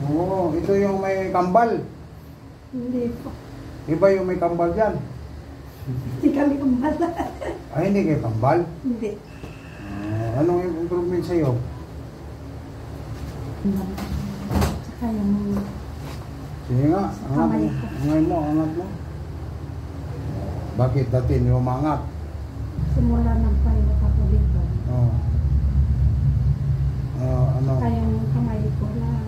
Oo, ito yung may kambal. Hindi po. Iba yung may kambal dyan. Hindi kami kambal. Ay, hindi kayo kambal? Hindi. Anong improvement sa'yo? Saka yung Sige nga, kamay ko. angat mo. Bakit dati hindi mo maangat? Simula ng pilot ako dito. Oh. Ano? Saka yung kamay ko lang.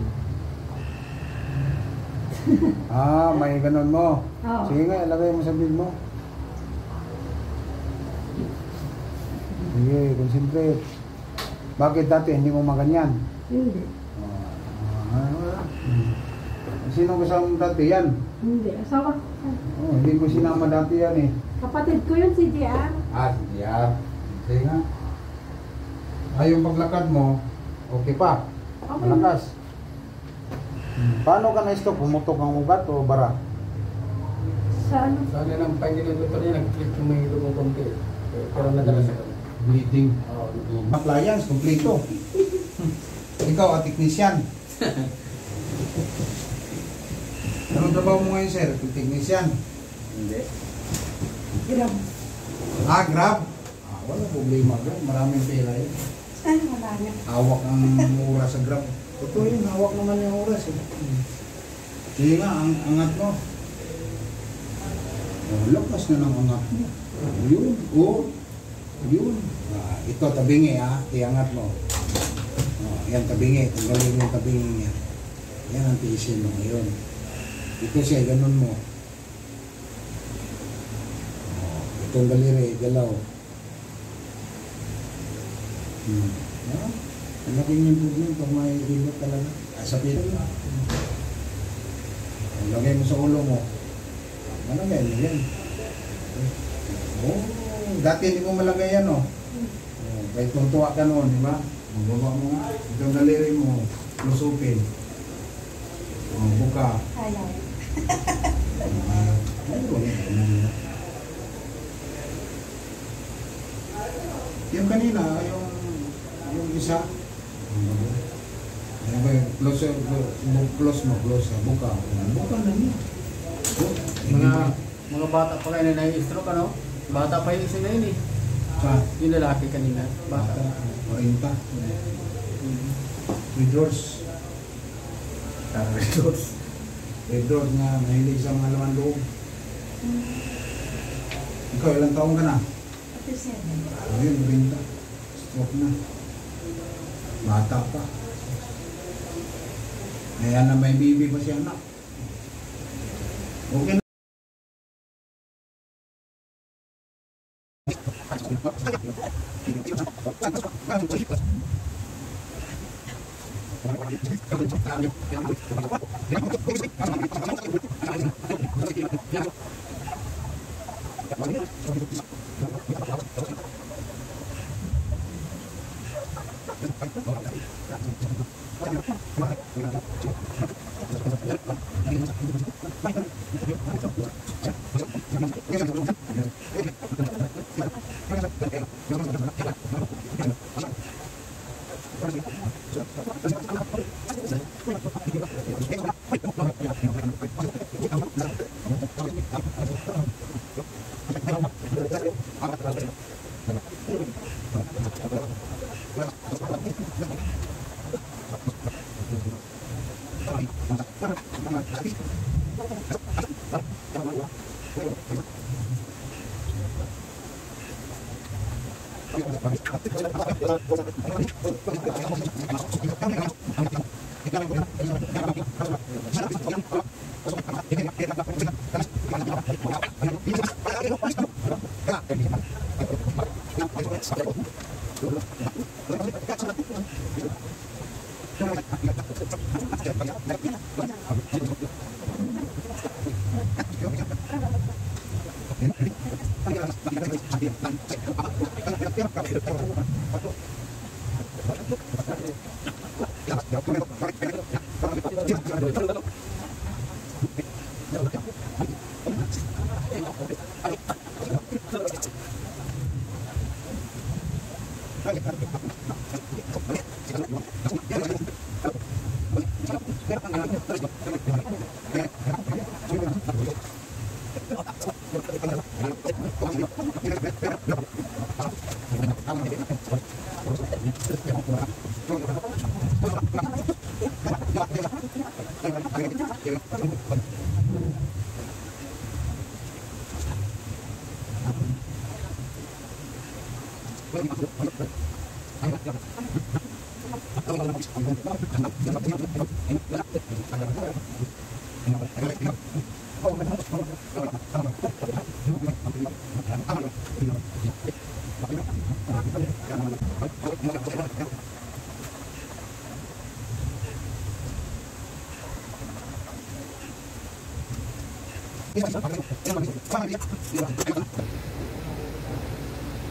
May ganun mo. Oo. Sige nga, ilagay mo sa bid mo. Sige, concentrate. Bakit dati hindi mo maganyan? Hindi. Sino kasama mo dati yan? Hindi. Asawa ko. Hindi ko sinama dati yan eh. Kapatid ko yun si JR. Si JR. Sige nga. Yung paglakad mo, okay pa? Okay. Malakas. Paano ka na-stop? Pumutok ang ugat o bara? Sa ano? Sa kanilang panggiling doktor niya, nag-click yung may lumong konti. Pero nadala sa kanya. Bleeding. Oo. Appliance, kompleto. Ikaw, technician. Anong trabaho mo ngayon, sir? Technician? Hindi. Grab. Grab? Wala problema. Maraming pera yun. Ay, wala na. Hawak ang oras sa Grab. Totoo yun, hawak naman yung oras eh. Sige nga, angat mo. Lakas na ng angat mo. Yun, yun. Ito, tabingi iangat mo. Yan, tabingi. Tanggalin mo yung tabingi niya. Yan ang tiisin mo ngayon. Ito siya, ganun mo. Itong daliri, galaw. Ang laking improvement pag may ribot talaga. Sabihin mo. Lagay mo sa ulo mo. Malagay mo yan. Dati hindi mo malagay yan, kahit tuntua ka noon, di ba? Baba mo nga. Itong daliri mo, lusupin. Buka. Ayaw. Yung kanina, yung isa. Close mo, buka. Buka na niya. Mga bata pa kayo na nai-stroke, ano? Bata pa yung isa na yun eh. Yung lalaki kanina. Bata. 40. With doors. With doors nga, mahilig sa mga laman loob. Ikaw, ilang taong ka na? 47. Ayun, 20. Stroke na. Bata pa. Ayan na may baby pa siya anak. Okay na.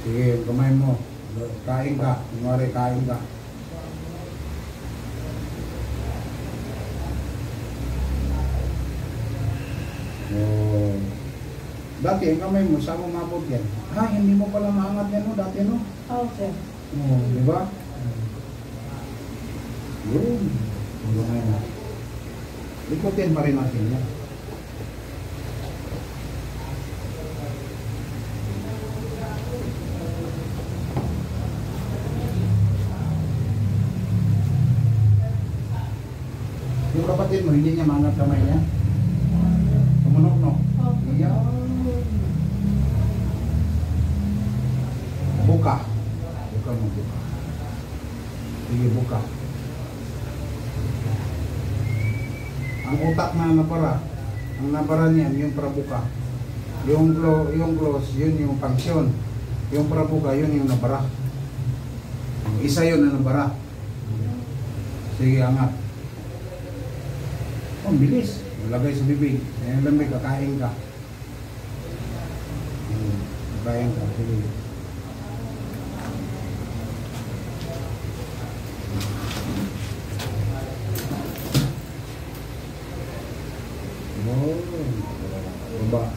Sige, kamay mo. Kain ka. Kunwari, kain ka. Oh. Dati, ang kamay mo, saan mo mabot yan? Ha, hindi mo pala maangat yan, no? Dati, no? Oo, sir. Oh, di ba? Yun. Ang kamay mo. Ikutin pa rin natin yan. Yung kapatid mo, hindi niya maangat kamay niya? Tumunok, no? Oo. Iya. Buka. Buka mo, buka. Sige, buka. Ang utak na napara, ang nabara niyan, yung prabuka. Yung close, yun yung function. Yung prabuka, yun yung nabara. Isa yun na nabara. Sige, angat. Oh, bilis. Malagay sa bibig. Ayan lamig, kakain ka. Kakain ka. Sige. Oh, baba.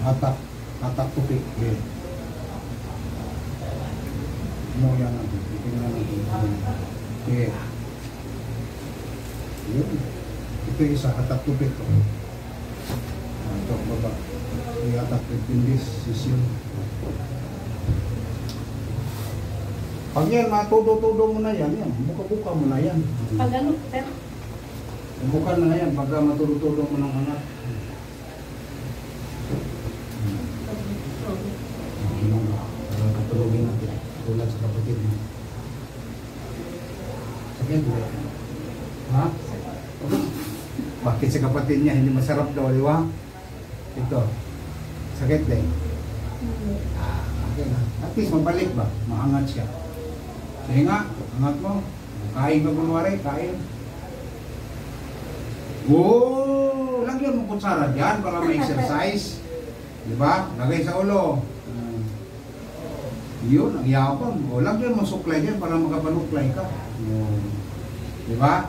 Hatak. Hatak tupik. Okay. Mo yan natin. Tingnan natin. Okay. Yun. Ito yung isa. Hatak tupik. Ito, baba. Hatak tupik. Sisil. Pag yan, matudo-tudo mo na yan. Buka-buka mo na yan. Pag ano, sir? Buka na yan. Pagka matudo-tudo mo ng anak. Patulogin natin. Tulad sa kapatid mo. Sakit ba? Ha? Bakit sa kapatid niya hindi masarap daw, di ba? Ito. Sakit din. Okay na. At least mabalik ba? Maangat siya. Sige nga, angat mo. Kain ka kunwari, kain. Oh, lagyan mo kutsara dyan para ma-exercise. Di ba? Lagay sa ulo. Yun, ang yapang. O, lagyan mo suklay dyan para makapanuklay ka. Di ba?